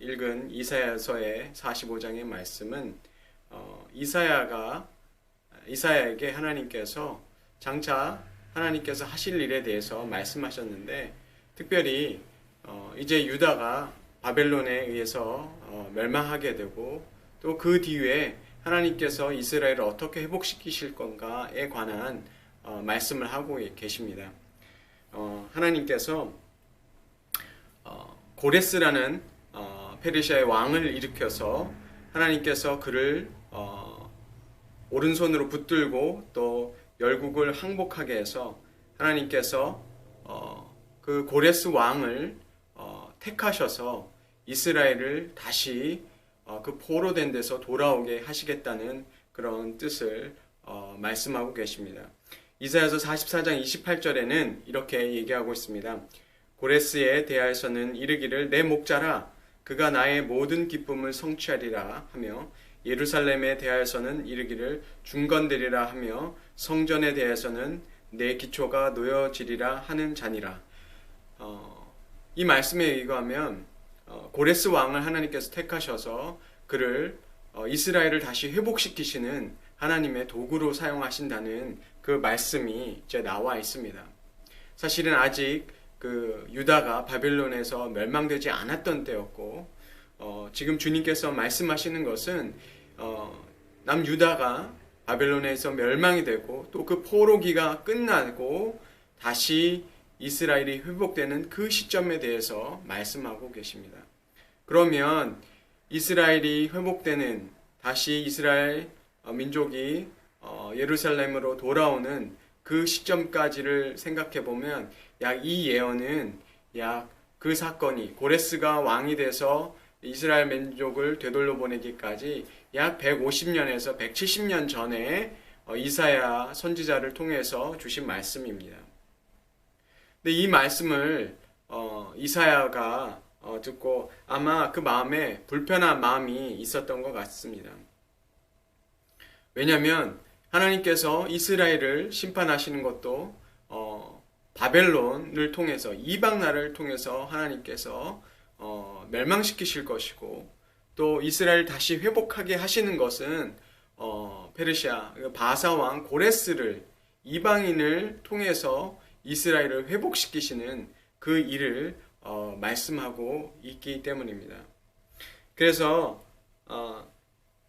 읽은 이사야서의 45장의 말씀은 이사야에게 하나님께서 장차 하나님께서 하실 일에 대해서 말씀하셨는데, 특별히 이제 유다가 바벨론에 의해서 멸망하게 되고, 또 그 뒤에 하나님께서 이스라엘을 어떻게 회복시키실 건가에 관한 말씀을 하고 계십니다. 하나님께서 고레스라는 페르시아의 왕을 일으켜서 하나님께서 그를 오른손으로 붙들고 또 열국을 항복하게 해서 하나님께서 그 고레스 왕을 택하셔서 이스라엘을 다시 그 포로된 데서 돌아오게 하시겠다는 그런 뜻을 말씀하고 계십니다. 이사야서 44장 28절에는 이렇게 얘기하고 있습니다. 고레스에 대하여서는 이르기를 내 목자라 그가 나의 모든 기쁨을 성취하리라 하며, 예루살렘에 대하여서는 이르기를 중건되리라 하며, 성전에 대하여서는 내 기초가 놓여지리라 하는 자니라. 이 말씀에 의거하면 고레스 왕을 하나님께서 택하셔서 그를 이스라엘을 다시 회복시키시는 하나님의 도구로 사용하신다는 그 말씀이 이제 나와 있습니다. 사실은 아직 그 유다가 바벨론에서 멸망되지 않았던 때였고, 지금 주님께서 말씀하시는 것은 남유다가 바벨론에서 멸망이 되고 또 그 포로기가 끝나고 다시 이스라엘이 회복되는 그 시점에 대해서 말씀하고 계십니다. 그러면 이스라엘이 회복되는, 다시 이스라엘 민족이 예루살렘으로 돌아오는 그 시점까지를 생각해 보면 약 이 예언은 약 그 사건이 고레스가 왕이 돼서 이스라엘 민족을 되돌려 보내기까지 약 150년에서 170년 전에 이사야 선지자를 통해서 주신 말씀입니다. 근데 이 말씀을 이사야가 듣고 아마 그 마음에 불편한 마음이 있었던 것 같습니다. 왜냐하면 하나님께서 이스라엘을 심판하시는 것도 바벨론을 통해서, 이방 나라를 통해서 하나님께서 멸망시키실 것이고, 또 이스라엘 다시 회복하게 하시는 것은 페르시아 바사왕 고레스를, 이방인을 통해서 이스라엘을 회복시키시는 그 일을 말씀하고 있기 때문입니다. 그래서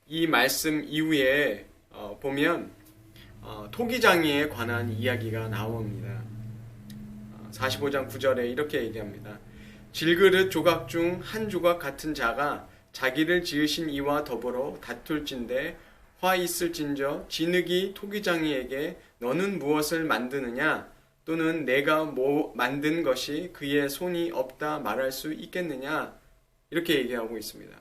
이 말씀 이후에 보면 토기장이에 관한 이야기가 나옵니다. 45장 9절에 이렇게 얘기합니다. 질그릇 조각 중 한 조각 같은 자가 자기를 지으신 이와 더불어 다툴진대 화 있을진저 진흙이 토기장이에게 너는 무엇을 만드느냐, 또는 내가 만든 것이 그의 손이 없다 말할 수 있겠느냐, 이렇게 얘기하고 있습니다.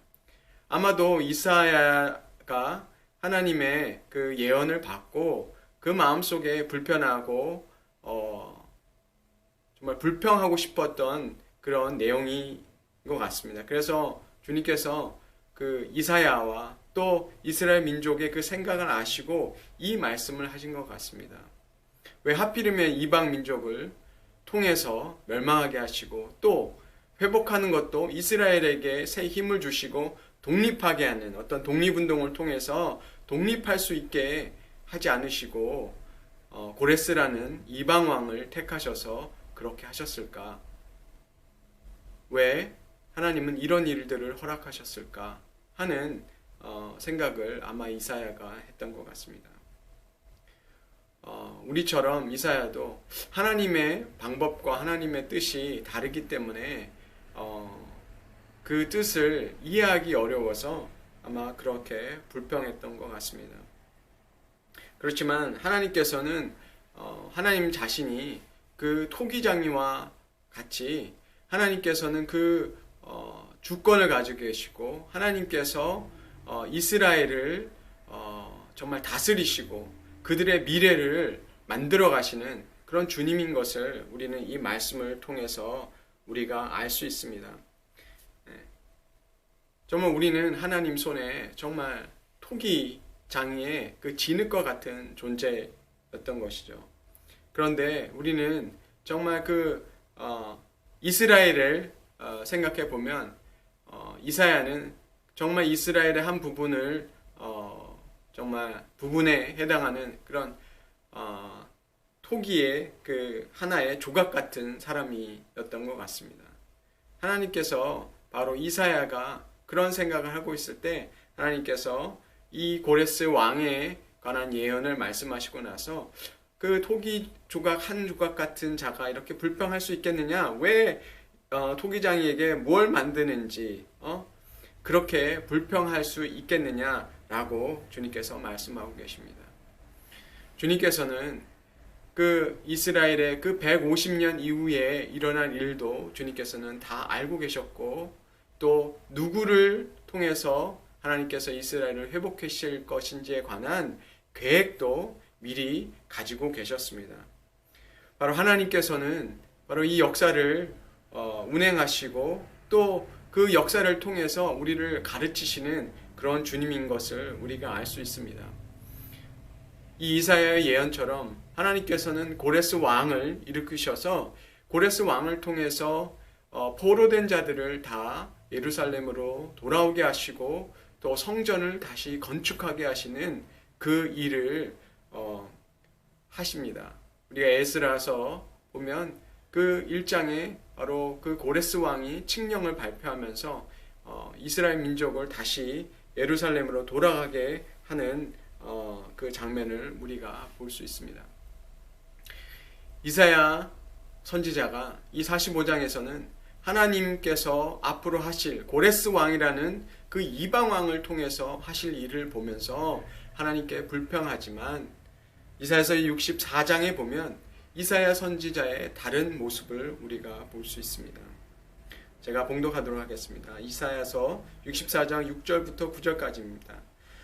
아마도 이사야가 하나님의 그 예언을 받고 그 마음속에 불편하고 정말 불평하고 싶었던 그런 내용인 것 같습니다. 그래서 주님께서 그 이사야와 또 이스라엘 민족의 그 생각을 아시고 이 말씀을 하신 것 같습니다. 왜 하필이면 이방 민족을 통해서 멸망하게 하시고 또 회복하는 것도 이스라엘에게 새 힘을 주시고 독립하게 하는 어떤 독립운동을 통해서 독립할 수 있게 하지 않으시고 고레스라는 이방왕을 택하셔서 그렇게 하셨을까? 왜 하나님은 이런 일들을 허락하셨을까? 하는 생각을 아마 이사야가 했던 것 같습니다. 우리처럼 이사야도 하나님의 방법과 하나님의 뜻이 다르기 때문에 그 뜻을 이해하기 어려워서 아마 그렇게 불평했던 것 같습니다. 그렇지만 하나님께서는 하나님 자신이 그 토기장이와 같이 하나님께서는 그 주권을 가지고 계시고, 하나님께서 이스라엘을 정말 다스리시고 그들의 미래를 만들어 가시는 그런 주님인 것을 우리는 이 말씀을 통해서 우리가 알 수 있습니다. 정말 우리는 하나님 손에 정말 토기장이의 그 진흙과 같은 존재였던 것이죠. 그런데 우리는 정말 그 이스라엘을 생각해 보면 이사야는 정말 이스라엘의 한 부분을 정말 부분에 해당하는 그런 토기의 그 하나의 조각 같은 사람이었던 것 같습니다. 하나님께서 바로 이사야가 그런 생각을 하고 있을 때 하나님께서 이 고레스 왕에 관한 예언을 말씀하시고 나서 그 토기 조각 한 조각 같은 자가 이렇게 불평할 수 있겠느냐? 왜 토기장이에게 뭘 만드는지 그렇게 불평할 수 있겠느냐라고 주님께서 말씀하고 계십니다. 주님께서는 그 이스라엘의 그 150년 이후에 일어날 일도 주님께서는 다 알고 계셨고 또 누구를 통해서 하나님께서 이스라엘을 회복하실 것인지에 관한 계획도 미리 가지고 계셨습니다. 바로 하나님께서는 바로 이 역사를 운행하시고 또 그 역사를 통해서 우리를 가르치시는 그런 주님인 것을 우리가 알 수 있습니다. 이 이사야의 예언처럼 하나님께서는 고레스 왕을 일으키셔서 고레스 왕을 통해서 포로된 자들을 다 예루살렘으로 돌아오게 하시고 또 성전을 다시 건축하게 하시는 그 일을 하십니다. 우리가 에스라서 보면 그 1장에 바로 그 고레스 왕이 칙령을 발표하면서 이스라엘 민족을 다시 예루살렘으로 돌아가게 하는 그 장면을 우리가 볼 수 있습니다. 이사야 선지자가 이 45장에서는 하나님께서 앞으로 하실 고레스 왕이라는 그 이방 왕을 통해서 하실 일을 보면서 하나님께 불평하지만 이사야서 64장에 보면 이사야 선지자의 다른 모습을 우리가 볼 수 있습니다. 제가 봉독하도록 하겠습니다. 이사야서 64장 6절부터 9절까지입니다.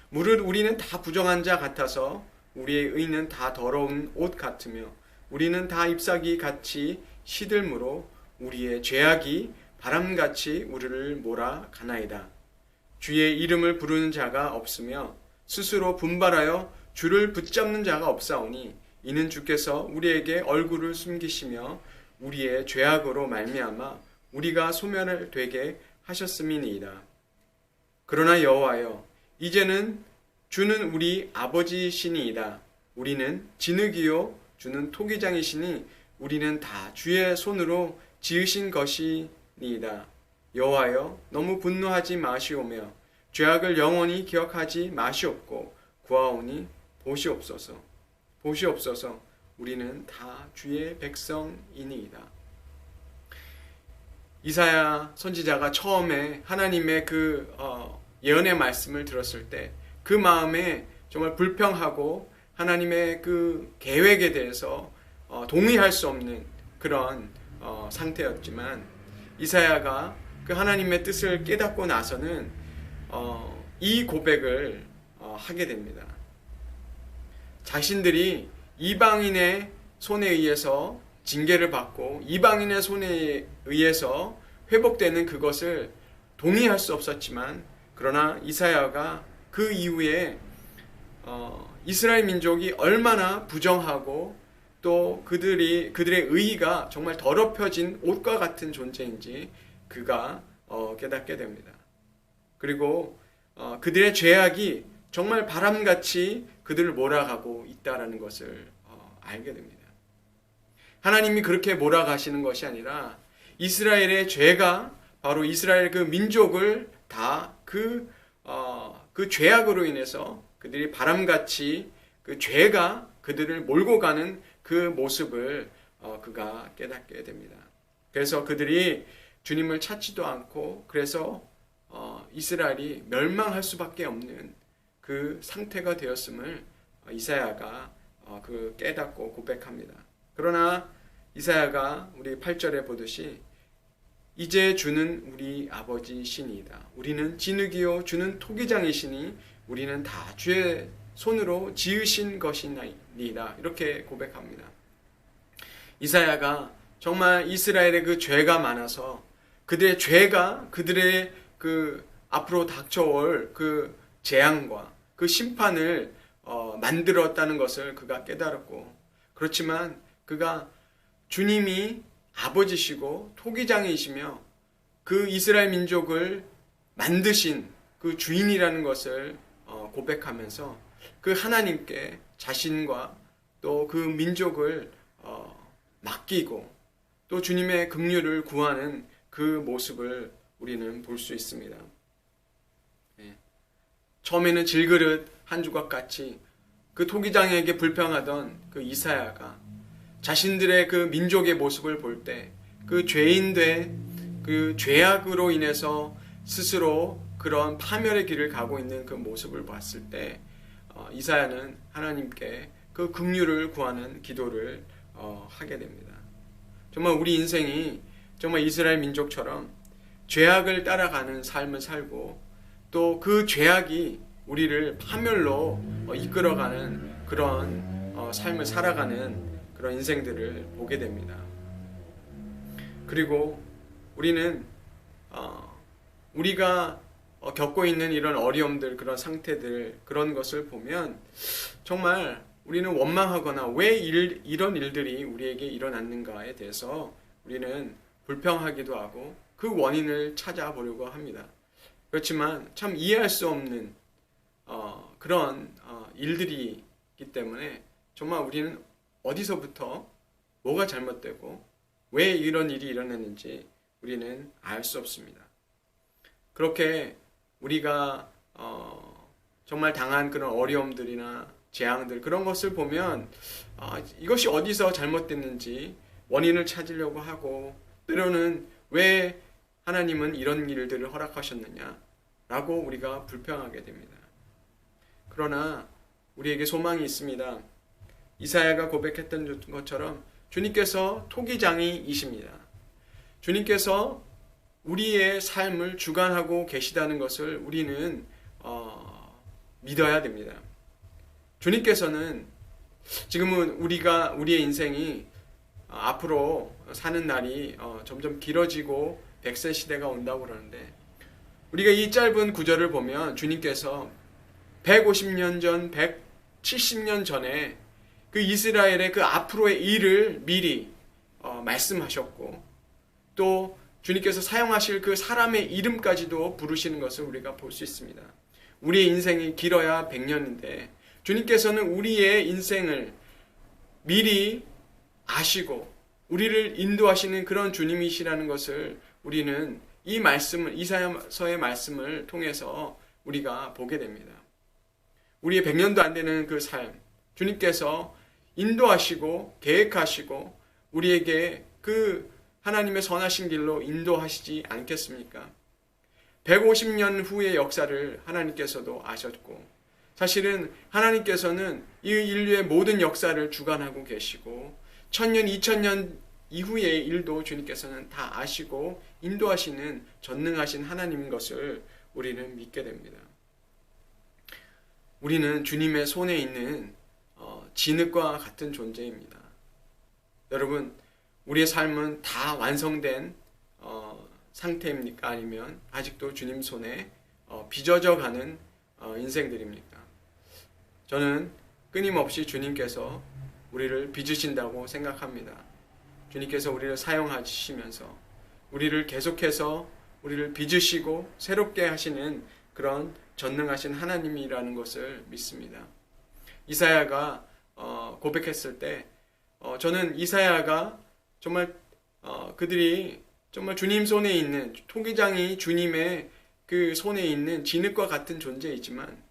무릇 우리는 다 부정한 자 같아서 우리의 의는 다 더러운 옷 같으며 우리는 다 잎사귀 같이 시들므로 우리의 죄악이 바람같이 우리를 몰아가나이다. 주의 이름을 부르는 자가 없으며 스스로 분발하여 주를 붙잡는 자가 없사오니 이는 주께서 우리에게 얼굴을 숨기시며 우리의 죄악으로 말미암아 우리가 소멸을 되게 하셨음이니이다. 그러나 여호와여 이제는 주는 우리 아버지시니이다. 우리는 진흙이요 주는 토기장이시니 우리는 다 주의 손으로 지으신 것이니이다. 여호와여 너무 분노하지 마시오며 죄악을 영원히 기억하지 마시옵고 구하오니 보시옵소서. 보시옵소서. 우리는 다 주의 백성이니이다. 이사야 선지자가 처음에 하나님의 그 예언의 말씀을 들었을 때 그 마음에 정말 불평하고 하나님의 그 계획에 대해서 동의할 수 없는 그런 상태였지만 이사야가 그 하나님의 뜻을 깨닫고 나서는 이 고백을 하게 됩니다. 자신들이 이방인의 손에 의해서 징계를 받고 이방인의 손에 의해서 회복되는 그것을 동의할 수 없었지만 그러나 이사야가 그 이후에 이스라엘 민족이 얼마나 부정하고 또 그들의 의의가 정말 더럽혀진 옷과 같은 존재인지 그가 깨닫게 됩니다. 그리고 그들의 죄악이 정말 바람같이 그들을 몰아가고 있다라는 것을 알게 됩니다. 하나님이 그렇게 몰아가시는 것이 아니라 이스라엘의 죄가 바로 이스라엘 그 민족을 다 그 죄악으로 인해서 그들이 바람같이 그 죄가 그들을 몰고 가는 그 모습을 그가 깨닫게 됩니다. 그래서 그들이 주님을 찾지도 않고 그래서 이스라엘이 멸망할 수밖에 없는 그 상태가 되었음을 이사야가 그 깨닫고 고백합니다. 그러나 이사야가 우리 8절에 보듯이 이제 주는 우리 아버지시니이다. 우리는 진흙이요 주는 토기장이시니 우리는 다 주의 손으로 지으신 것이니이다. 이렇게 고백합니다. 이사야가 정말 이스라엘의 그 죄가 많아서 그들의 죄가 그들의 그 앞으로 닥쳐올 그 재앙과 그 심판을 만들었다는 것을 그가 깨달았고 그렇지만 그가 주님이 아버지시고 토기장이시며 그 이스라엘 민족을 만드신 그 주인이라는 것을 고백하면서 그 하나님께 자신과 또 그 민족을 맡기고 또 주님의 긍휼을 구하는 그 모습을 우리는 볼 수 있습니다. 처음에는 질그릇 한 조각 같이 그 토기장에게 불평하던 그 이사야가 자신들의 그 민족의 모습을 볼 때 그 죄인된 그 죄악으로 인해서 스스로 그런 파멸의 길을 가고 있는 그 모습을 봤을 때 이사야는 하나님께 그 긍휼을 구하는 기도를 하게 됩니다. 정말 우리 인생이 정말 이스라엘 민족처럼 죄악을 따라가는 삶을 살고 또 그 죄악이 우리를 파멸로 이끌어가는 그런 삶을 살아가는 그런 인생들을 보게 됩니다. 그리고 우리는 우리가 겪고 있는 이런 어려움들, 그런 상태들, 그런 것을 보면 정말 우리는 원망하거나 왜 이런 일들이 우리에게 일어났는가에 대해서 우리는 불평하기도 하고 그 원인을 찾아보려고 합니다. 그렇지만 참 이해할 수 없는 그런 일들이기 때문에 정말 우리는 어디서부터 뭐가 잘못되고 왜 이런 일이 일어났는지 우리는 알 수 없습니다. 그렇게 우리가 정말 당한 그런 어려움들이나 재앙들 그런 것을 보면 이것이 어디서 잘못됐는지 원인을 찾으려고 하고 때로는 왜 하나님은 이런 일들을 허락하셨느냐라고 우리가 불평하게 됩니다. 그러나 우리에게 소망이 있습니다. 이사야가 고백했던 것처럼 주님께서 토기장이이십니다. 주님께서 우리의 삶을 주관하고 계시다는 것을 우리는 믿어야 됩니다. 주님께서는 지금은 우리의 인생이 앞으로 사는 날이 점점 길어지고 100세 시대가 온다고 그러는데 우리가 이 짧은 구절을 보면 주님께서 150년 전, 170년 전에 그 이스라엘의 그 앞으로의 일을 미리 말씀하셨고 또 주님께서 사용하실 그 사람의 이름까지도 부르시는 것을 우리가 볼 수 있습니다. 우리의 인생이 길어야 100년인데 주님께서는 우리의 인생을 미리 아시고 우리를 인도하시는 그런 주님이시라는 것을 우리는 이 말씀을, 이사야서의 말씀을 통해서 우리가 보게 됩니다. 우리의 100년도 안 되는 그 삶, 주님께서 인도하시고 계획하시고 우리에게 그 하나님의 선하신 길로 인도하시지 않겠습니까? 150년 후의 역사를 하나님께서도 아셨고 사실은 하나님께서는 이 인류의 모든 역사를 주관하고 계시고 1000년, 2000년 이후의 일도 주님께서는 다 아시고 인도하시는 전능하신 하나님인 것을 우리는 믿게 됩니다. 우리는 주님의 손에 있는 진흙과 같은 존재입니다. 여러분, 우리의 삶은 다 완성된 상태입니까? 아니면 아직도 주님 손에 빚어져 가는 인생들입니까? 저는 끊임없이 주님께서 우리를 빚으신다고 생각합니다. 주님께서 우리를 사용하시면서 우리를 계속해서 우리를 빚으시고 새롭게 하시는 그런 전능하신 하나님이라는 것을 믿습니다. 이사야가 고백했을 때 저는 이사야가 정말 그들이 정말 주님 손에 있는 토기장이 주님의 그 손에 있는 진흙과 같은 존재이지만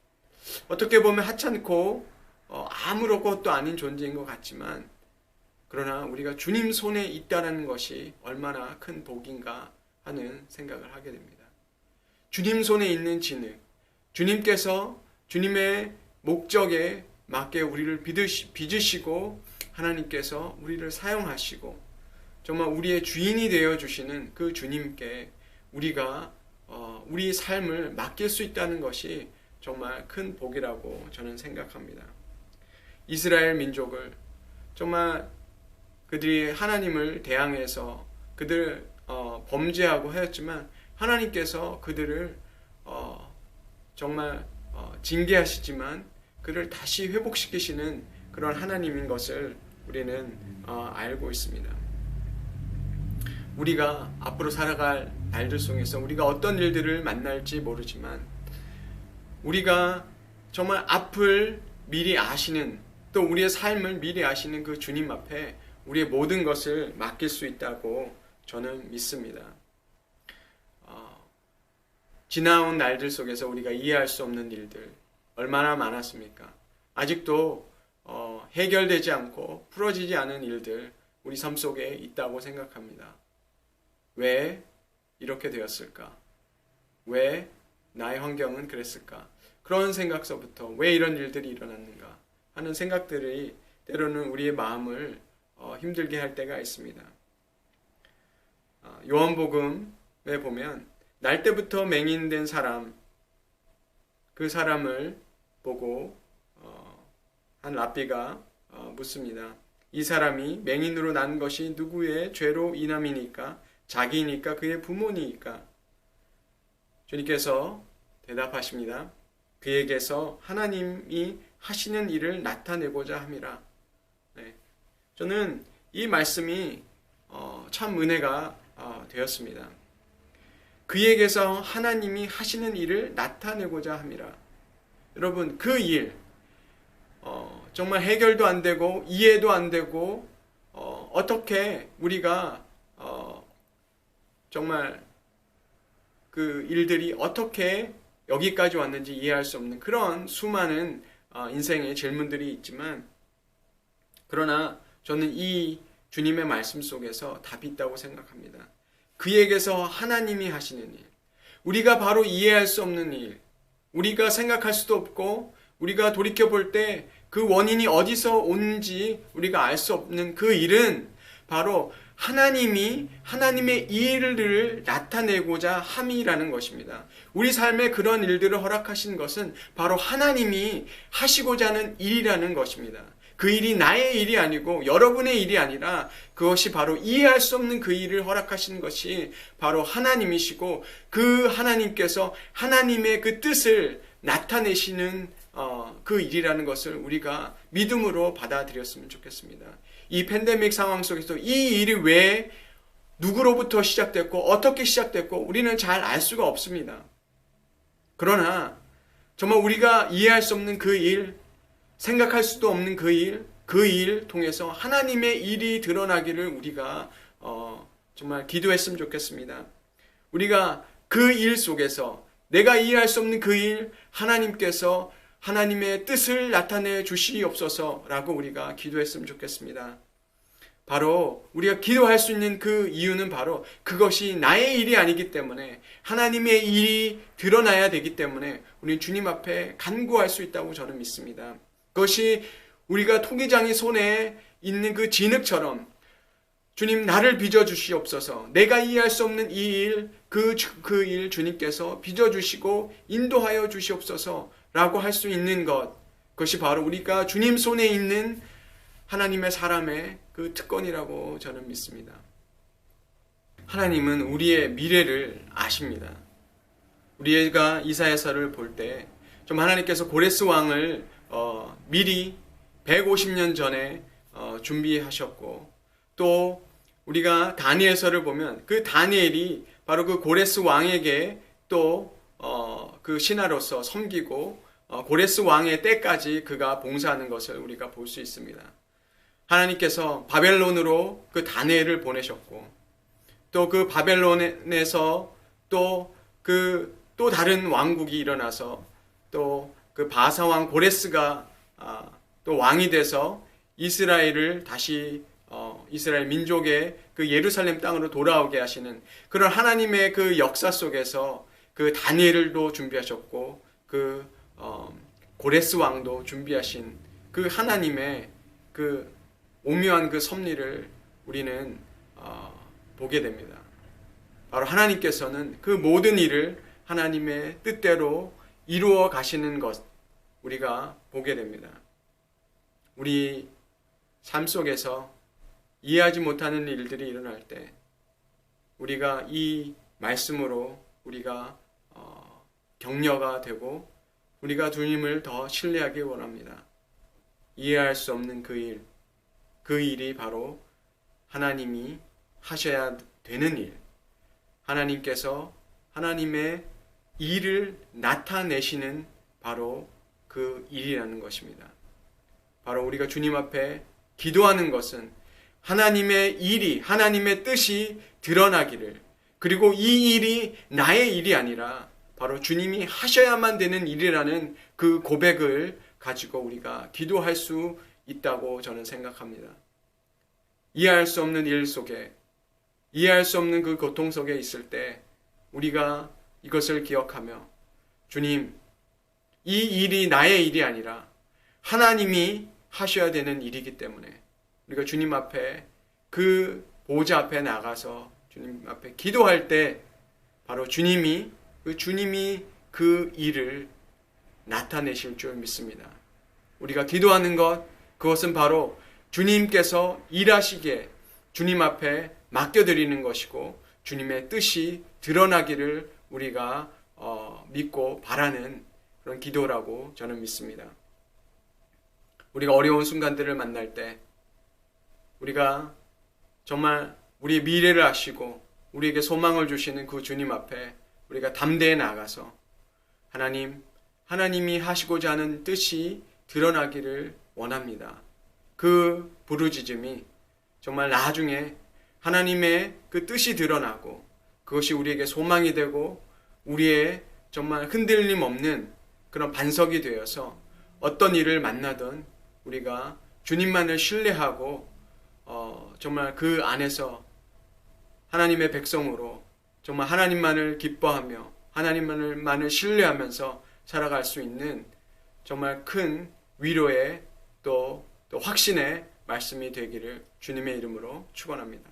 어떻게 보면 하찮고 아무것도 아닌 존재인 것 같지만 그러나 우리가 주님 손에 있다는 것이 얼마나 큰 복인가 하는 생각을 하게 됩니다. 주님 손에 있는 진흙, 주님께서 주님의 목적에 맞게 우리를 빚으시고 하나님께서 우리를 사용하시고 정말 우리의 주인이 되어주시는 그 주님께 우리가 우리 삶을 맡길 수 있다는 것이 정말 큰 복이라고 저는 생각합니다. 이스라엘 민족을 정말 그들이 하나님을 대항해서 그들 범죄하고 하였지만 하나님께서 그들을 정말 징계하시지만 그를 다시 회복시키시는 그런 하나님인 것을 우리는 알고 있습니다. 우리가 앞으로 살아갈 날들 속에서 우리가 어떤 일들을 만날지 모르지만 우리가 정말 앞을 미리 아시는, 또 우리의 삶을 미리 아시는 그 주님 앞에 우리의 모든 것을 맡길 수 있다고 저는 믿습니다. 지나온 날들 속에서 우리가 이해할 수 없는 일들 얼마나 많았습니까? 아직도 해결되지 않고 풀어지지 않은 일들 우리 삶 속에 있다고 생각합니다. 왜 이렇게 되었을까? 왜 나의 환경은 그랬을까? 그런 생각서부터 왜 이런 일들이 일어났는가 하는 생각들이 때로는 우리의 마음을 힘들게 할 때가 있습니다. 요한복음에 보면 날 때부터 맹인된 사람, 그 사람을 보고 한 랍비가 묻습니다. 이 사람이 맹인으로 난 것이 누구의 죄로 인함이니까? 자기니까? 그의 부모니까? 주님께서 대답하십니다. 그에게서 하나님이 하시는 일을 나타내고자 함이라. 네. 저는 이 말씀이 참 은혜가 되었습니다. 그에게서 하나님이 하시는 일을 나타내고자 함이라. 여러분, 그 일 정말 해결도 안 되고 이해도 안 되고 어떻게 우리가 정말 그 일들이 어떻게 여기까지 왔는지 이해할 수 없는 그런 수많은 인생의 질문들이 있지만, 그러나 저는 이 주님의 말씀 속에서 답이 있다고 생각합니다. 그에게서 하나님이 하시는 일, 우리가 바로 이해할 수 없는 일, 우리가 생각할 수도 없고 우리가 돌이켜볼 때 그 원인이 어디서 오는지 우리가 알 수 없는 그 일은 바로 하나님이 하나님의 일을 나타내고자 함이라는 것입니다. 우리 삶에 그런 일들을 허락하신 것은 바로 하나님이 하시고자 하는 일이라는 것입니다. 그 일이 나의 일이 아니고 여러분의 일이 아니라 그것이 바로 이해할 수 없는 그 일을 허락하신 것이 바로 하나님이시고, 그 하나님께서 하나님의 그 뜻을 나타내시는 그 일이라는 것을 우리가 믿음으로 받아들였으면 좋겠습니다. 이 팬데믹 상황 속에서 이 일이 왜 누구로부터 시작됐고 어떻게 시작됐고 우리는 잘 알 수가 없습니다. 그러나 정말 우리가 이해할 수 없는 그 일, 생각할 수도 없는 그 일 통해서 하나님의 일이 드러나기를 우리가 정말 기도했으면 좋겠습니다. 우리가 그 일 속에서 내가 이해할 수 없는 그 일, 하나님께서 하나님의 뜻을 나타내 주시옵소서라고 우리가 기도했으면 좋겠습니다. 바로 우리가 기도할 수 있는 그 이유는 바로 그것이 나의 일이 아니기 때문에, 하나님의 일이 드러나야 되기 때문에 우리는 주님 앞에 간구할 수 있다고 저는 믿습니다. 그것이 우리가 토기장이 손에 있는 그 진흙처럼, 주님 나를 빚어주시옵소서, 내가 이해할 수 없는 이 일, 그 일 주님께서 빚어주시고 인도하여 주시옵소서 라고 할 수 있는 것, 그것이 바로 우리가 주님 손에 있는 하나님의 사람의 그 특권이라고 저는 믿습니다. 하나님은 우리의 미래를 아십니다. 우리가 이사야서를 볼 때 좀 하나님께서 고레스 왕을 미리 150년 전에 준비하셨고, 또 우리가 다니엘서를 보면 그 다니엘이 바로 그 고레스 왕에게 또 그 신하로서 섬기고 고레스 왕의 때까지 그가 봉사하는 것을 우리가 볼 수 있습니다. 하나님께서 바벨론으로 그 다니엘을 보내셨고, 또 그 바벨론에서 또 다른 왕국이 일어나서 또 그 바사왕 고레스가 또 왕이 돼서 이스라엘을 다시 이스라엘 민족의 그 예루살렘 땅으로 돌아오게 하시는 그런 하나님의 그 역사 속에서 그 다니엘도 준비하셨고, 그 고레스 왕도 준비하신 그 하나님의 그 오묘한 그 섭리를 우리는 보게 됩니다. 바로 하나님께서는 그 모든 일을 하나님의 뜻대로 이루어 가시는 것 우리가 보게 됩니다. 우리 삶 속에서 이해하지 못하는 일들이 일어날 때 우리가 이 말씀으로 우리가 격려가 되고 우리가 주님을 더 신뢰하기 원합니다. 이해할 수 없는 그 일, 그 일이 바로 하나님이 하셔야 되는 일, 하나님께서 하나님의 일을 나타내시는 바로 그 일이라는 것입니다. 바로 우리가 주님 앞에 기도하는 것은 하나님의 일이, 하나님의 뜻이 드러나기를, 그리고 이 일이 나의 일이 아니라 바로 주님이 하셔야만 되는 일이라는 그 고백을 가지고 우리가 기도할 수 있다고 저는 생각합니다. 이해할 수 없는 일 속에, 이해할 수 없는 그 고통 속에 있을 때 우리가 이것을 기억하며, 주님, 이 일이 나의 일이 아니라 하나님이 하셔야 되는 일이기 때문에 우리가 주님 앞에, 그 보좌 앞에 나가서 주님 앞에 기도할 때 바로 주님이 그 일을 나타내실 줄 믿습니다. 우리가 기도하는 것, 그것은 바로 주님께서 일하시기에 주님 앞에 맡겨드리는 것이고, 주님의 뜻이 드러나기를 우리가 믿고 바라는 그런 기도라고 저는 믿습니다. 우리가 어려운 순간들을 만날 때 우리가 정말 우리의 미래를 아시고 우리에게 소망을 주시는 그 주님 앞에 우리가 담대히 나가서 하나님이 하시고자 하는 뜻이 드러나기를 원합니다. 그 부르짖음이 정말 나중에 하나님의 그 뜻이 드러나고 그것이 우리에게 소망이 되고 우리의 정말 흔들림 없는 그런 반석이 되어서 어떤 일을 만나든 우리가 주님만을 신뢰하고 정말 그 안에서 하나님의 백성으로 정말 하나님만을 기뻐하며 하나님만을 신뢰하면서 살아갈 수 있는 정말 큰 위로의 또 확신의 말씀이 되기를 주님의 이름으로 축원합니다.